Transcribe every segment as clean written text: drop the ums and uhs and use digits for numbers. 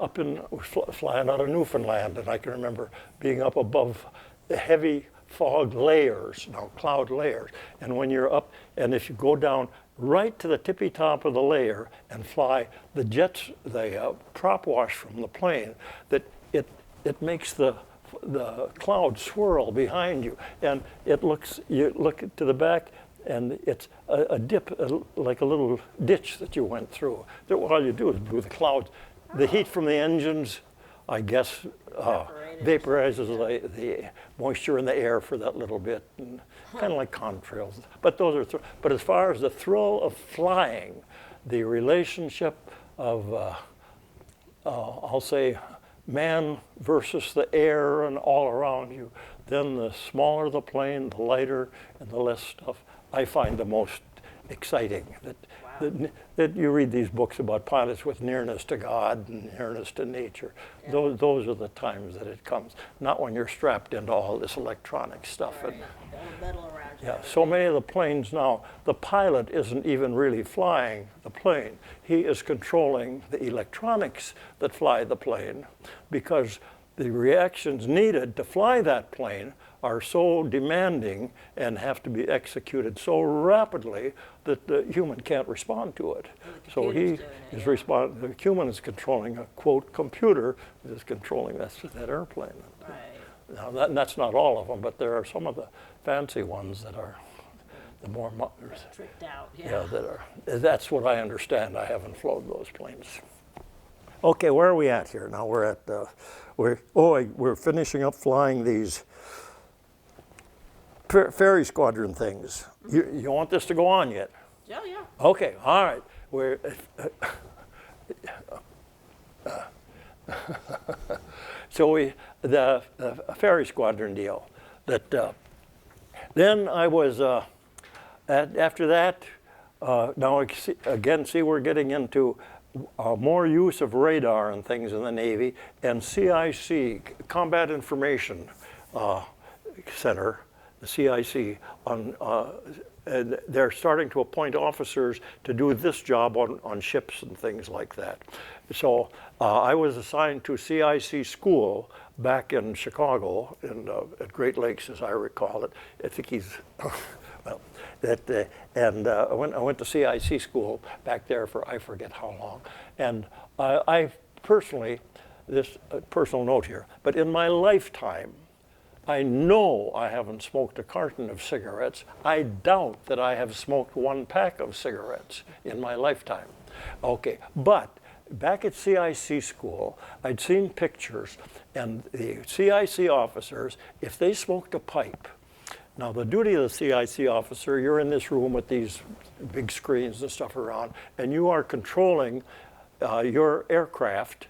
up in, flying out of Newfoundland, and I can remember being up above the heavy fog layers, now cloud layers. And when you're up, and if you go down right to the tippy top of the layer and fly the jets, the prop wash from the plane, that it makes the cloud swirl behind you, and it looks, you look to the back, and it's a dip, like a little ditch that you went through. That all you do is blew the clouds. The heat from the engines, I guess, vaporizes the moisture in the air for that little bit, and kind of like contrails. But those are, but as far as the thrill of flying, the relationship of, I'll say, man versus the air and all around you, then the smaller the plane, the lighter and the less stuff, I find the most exciting. That you read these books about pilots with nearness to God and nearness to nature. Yeah. Those are the times that it comes, not when you're strapped into all this electronic stuff. Right. And metal around you. Yeah, so many of the planes now, the pilot isn't even really flying the plane. He is controlling the electronics that fly the plane, because the reactions needed to fly that plane are so demanding and have to be executed so rapidly that the human can't respond to it. So he is responding, the human is controlling a, quote, computer that is controlling that airplane. Right. Now, that's not all of them, but there are some of the fancy ones that are the more tricked out. Yeah, that are. That's what I understand. I haven't flown those planes. Okay, where are we at here? Now we're at we're finishing up flying these ferry squadron things. You want this to go on yet? Yeah, yeah. Okay, all right. We're so the ferry squadron deal. That then I was after that. Now again, see, we're getting into more use of radar and things in the Navy, and CIC, Combat Information Center, the CIC, and they're starting to appoint officers to do this job on ships and things like that. So I was assigned to CIC School back in Chicago, at Great Lakes, as I recall it. I think he's, well, I went to CIC School back there for I forget how long. And I personally, this personal note here, but in my lifetime, I know I haven't smoked a carton of cigarettes. I doubt that I have smoked one pack of cigarettes in my lifetime. Okay, but back at CIC School, I'd seen pictures, and the CIC officers, if they smoked a pipe, now the duty of the CIC officer, you're in this room with these big screens and stuff around, and you are controlling your aircraft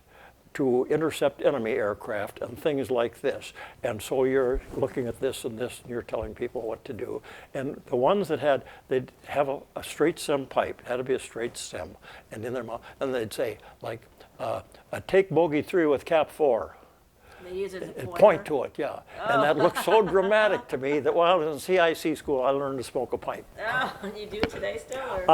to intercept enemy aircraft and things like this. And so you're looking at this and this, and you're telling people what to do. And the ones that they'd have a straight stem pipe, it had to be a straight stem, and in their mouth, and they'd say, like, take bogey 3 with cap 4. They use it as a pointer. Point to it, yeah. Oh. And that looked so dramatic to me that while I was in CIC school, I learned to smoke a pipe. Oh, you do today still? Or?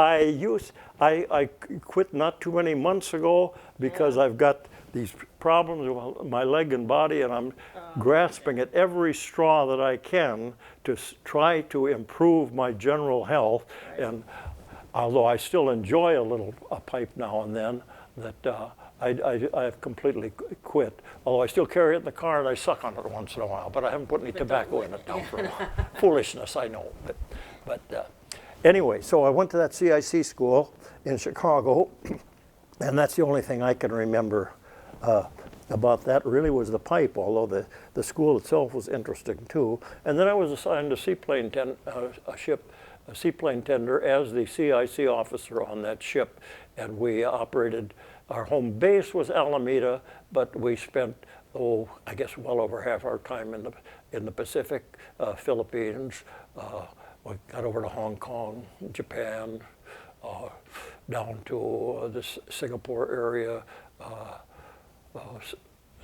I quit not too many months ago because I've got these problems with my leg and body, and I'm grasping at every straw that I can to try to improve my general health. Right. And although I still enjoy a pipe now and then, that I've completely quit. Although I still carry it in the car and I suck on it once in a while, but I haven't put any tobacco in it now for a while. Foolishness, I know. But anyway, so I went to that CIC school in Chicago, and that's the only thing I can remember about that really was the pipe, although the school itself was interesting too. And then I was assigned to a seaplane tender as the CIC officer on that ship, and we operated. Our home base was Alameda, but we spent, I guess well over half our time in the Pacific, Philippines. We got over to Hong Kong, Japan, down to the Singapore area,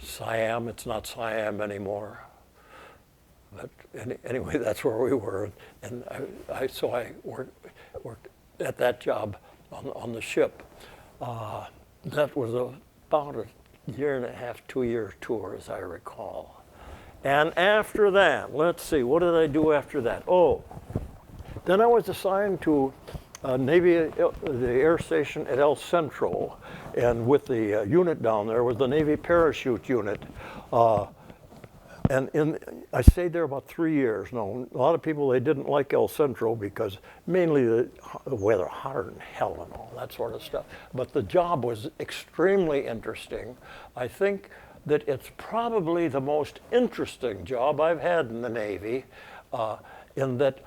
Siam. It's not Siam anymore. But anyway, that's where we were. And so I worked at that job on the ship. That was about year and a half, 2-year tour, as I recall. And after that, let's see, what did I do after that? Oh, then I was assigned to the Air Station at El Centro, and with the unit down there was the Navy Parachute Unit. And I stayed there about 3 years. Now, a lot of people, they didn't like El Centro because mainly the weather, hotter than hell and all that sort of stuff. But the job was extremely interesting. I think that it's probably the most interesting job I've had in the Navy, in that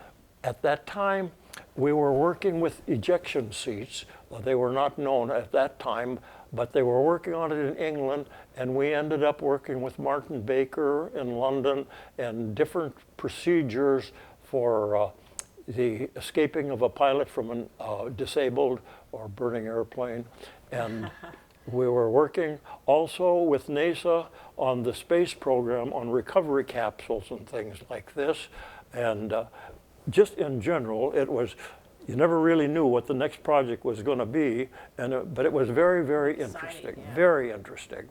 at that time, we were working with ejection seats. They were not known at that time, but they were working on it in England, and we ended up working with Martin Baker in London and different procedures for the escaping of a pilot from a disabled or burning airplane. And we were working also with NASA on the space program on recovery capsules and things like this. And just in general, it was, you never really knew what the next project was going to be, and but it was very, very interesting, yeah. very interesting.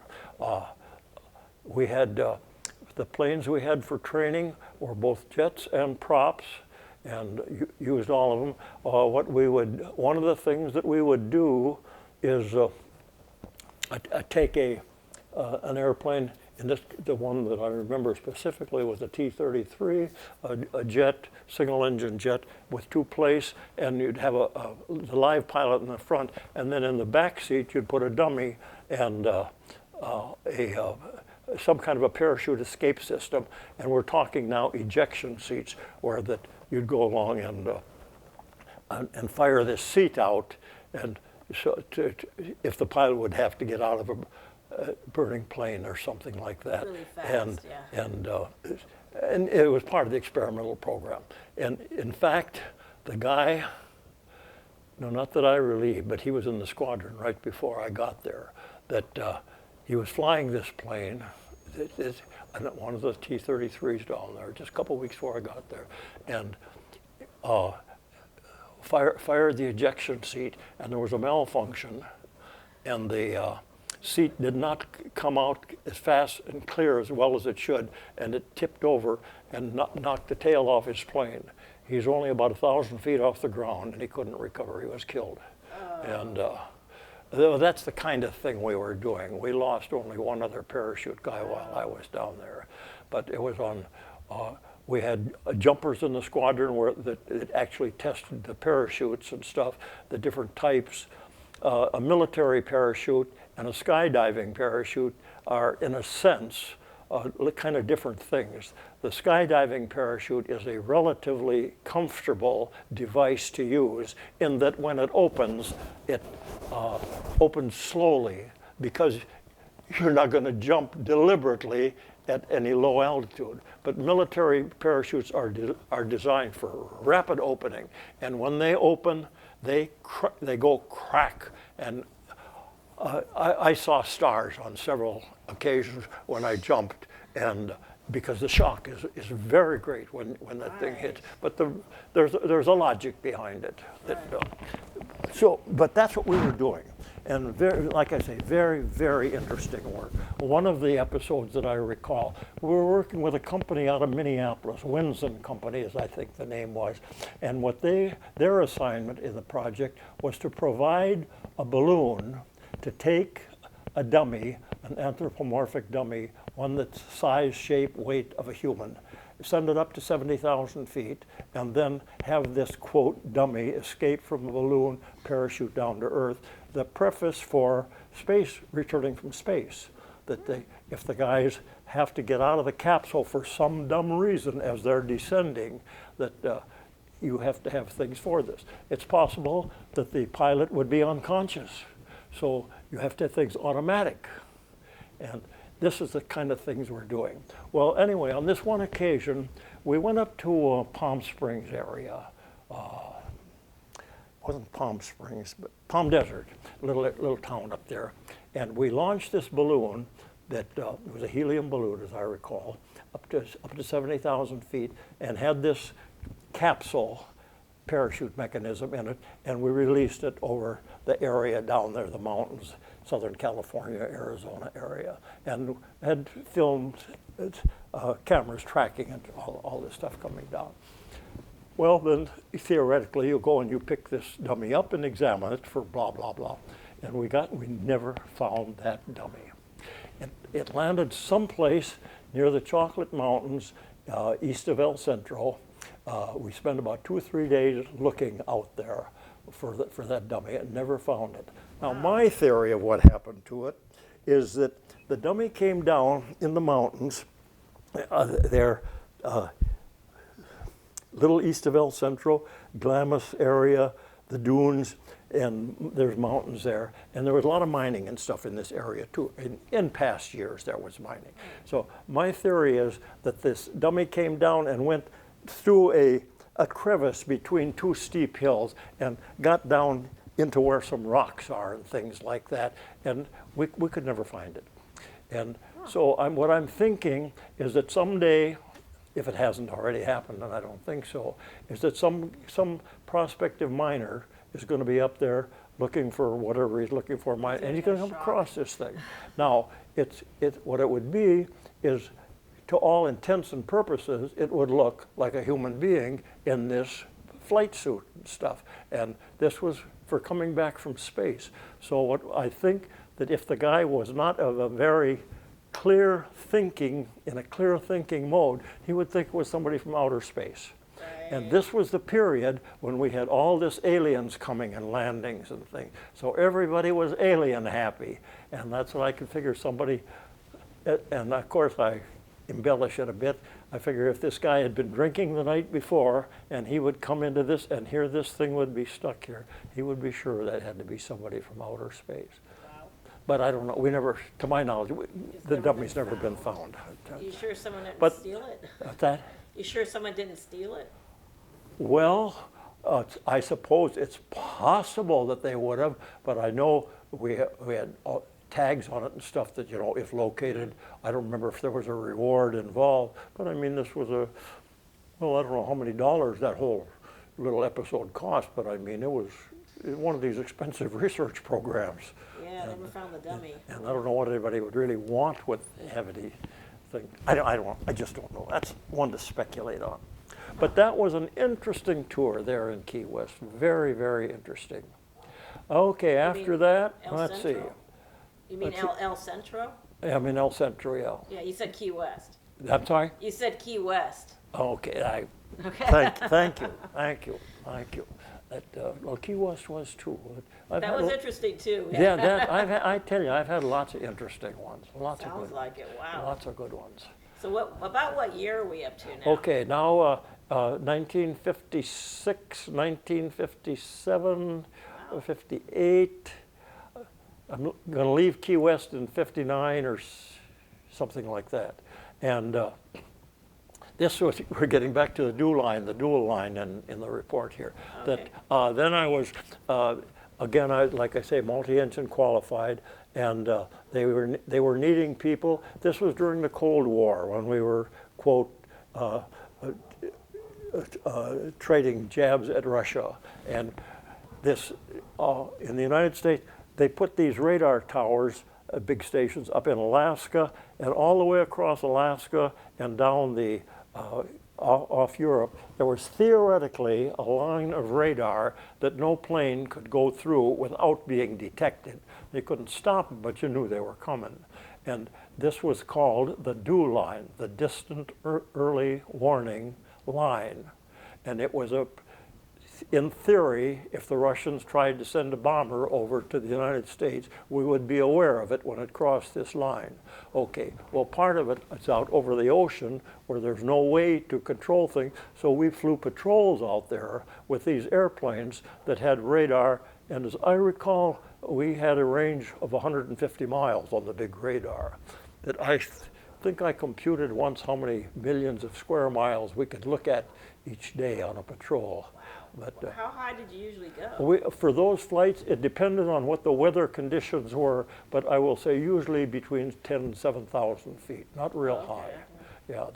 We had, the planes we had for training were both jets and props, and used all of them. One of the things that we would do is take an airplane, and the one that I remember specifically was a T-33, a jet, single-engine jet with 2 places, and you'd have the live pilot in the front, and then in the back seat you'd put a dummy and some kind of a parachute escape system. And we're talking now ejection seats, where that you'd go along and fire this seat out, and so if the pilot would have to get out of a burning plane or something like that. Really fast, And it was part of the experimental program. And in fact, the guy, no, not that I relieved, but he was in the squadron right before I got there, that he was flying this plane, one of the T-33s down there, just a couple weeks before I got there, and fired the ejection seat, and there was a malfunction, and the seat did not come out as fast and clear as well as it should, and it tipped over and knocked the tail off his plane. He's only about 1,000 feet off the ground, and he couldn't recover. He was killed. And that's the kind of thing we were doing. We lost only one other parachute guy while I was down there, but it was on. We had jumpers in the squadron where it actually tested the parachutes and stuff, the different types. A military parachute and a skydiving parachute are, in a sense, kind of different things. The skydiving parachute is a relatively comfortable device to use in that when it opens slowly, because you're not going to jump deliberately at any low altitude. But military parachutes are designed for rapid opening, and when they open, they go crack. And I saw stars on several occasions when I jumped, and because the shock is very great when that thing hits. But there's a logic behind it. But that's what we were doing. And like I say, very, very interesting work. One of the episodes that I recall, we were working with a company out of Minneapolis, Winson Company, as I think the name was. And what their assignment in the project was to provide a balloon to take a dummy, an anthropomorphic dummy, one that's size, shape, weight of a human, send it up to 70,000 feet, and then have this, quote, dummy escape from the balloon, parachute down to Earth. The preface for space, returning from space, that if the guys have to get out of the capsule for some dumb reason as they're descending, that you have to have things for this. It's possible that the pilot would be unconscious, so you have to have things automatic. And this is the kind of things we're doing. Well, anyway, on this one occasion, we went up to Palm Springs area. Wasn't Palm Springs, but Palm Desert, little town up there. And we launched this balloon that was a helium balloon, as I recall, up to 70,000 feet, and had this capsule parachute mechanism in it, and we released it over the area down there, the mountains, Southern California, Arizona area, and had filmed cameras tracking it, all this stuff coming down. Well, then theoretically, you go and you pick this dummy up and examine it for blah, blah, blah. And we never found that dummy. It landed someplace near the Chocolate Mountains, east of El Centro. We spent about 2 or 3 days looking out there for that dummy and never found it. Now, my theory of what happened to it is that the dummy came down in the mountains there, little east of El Centro, Glamis area, the dunes, and there's mountains there. And there was a lot of mining and stuff in this area too. In past years, there was mining. So my theory is that this dummy came down and went through a crevice between 2 steep hills and got down into where some rocks are and things like that. And we could never find it. And so what I'm thinking is that someday, if it hasn't already happened, and I don't think so, is that some prospective miner is going to be up there looking for whatever he's looking for, and he's going to come across this thing. Now, what it would be is, to all intents and purposes, it would look like a human being in this flight suit and stuff. And this was for coming back from space. So what I think that if the guy was not of a very clear thinking, in a clear thinking mode, he would think it was somebody from outer space. Right. And this was the period when we had all this aliens coming and landings and things. So everybody was alien happy. And that's what I could figure somebody, and of course I embellish it a bit. I figure if this guy had been drinking the night before and he would come into this and here this thing would be stuck here, he would be sure that had to be somebody from outer space. But I don't know, we never, to my knowledge, the dummy's never been found. You sure someone didn't steal it? What's that? You sure someone didn't steal it? Well, I suppose it's possible that they would have, but I know we had tags on it and stuff that, if located, I don't remember if there was a reward involved, but I mean, this was I don't know how many dollars that whole little episode cost, but I mean, it was one of these expensive research programs. Yeah, they never found the dummy. And I don't know what anybody would really want with heavy thing. I just don't know. That's one to speculate on. But that was an interesting tour there in Key West. Very, very interesting. Okay, after that, let's see. You mean El Centro? I mean El Centro, yeah. Yeah, you said Key West. I'm sorry? You said Key West. Okay, Okay. thank you. Well, Key West was too. That was interesting too. Yeah, I tell you, I've had lots of interesting ones. Sounds like it. Wow. Lots of good ones. So what year are we up to now? Okay, now 1956, 1957, 58. I'm going to leave Key West in 59 or something like that. And we're getting back to the Duel Line in the report here. Okay. That then I was, again, like I say, multi-engine qualified, and they were needing people. This was during the Cold War when we were, quote, trading jabs at Russia. And this, in the United States, they put these radar towers, big stations, up in Alaska and all the way across Alaska and down the off Europe. There was theoretically a line of radar that no plane could go through without being detected. They couldn't stop them, but you knew they were coming. And this was called the Duel Line, the Distant Early Warning Line. And it was in theory, if the Russians tried to send a bomber over to the United States, we would be aware of it when it crossed this line. Okay, well, part of it is out over the ocean where there's no way to control things, so we flew patrols out there with these airplanes that had radar, and as I recall, we had a range of 150 miles on the big radar. That I think I computed once how many millions of square miles we could look at each day on a patrol. But, how high did you usually go? For those flights, it depended on what the weather conditions were, but I will say usually between 10,000 and 7,000 feet, not real high. Yeah,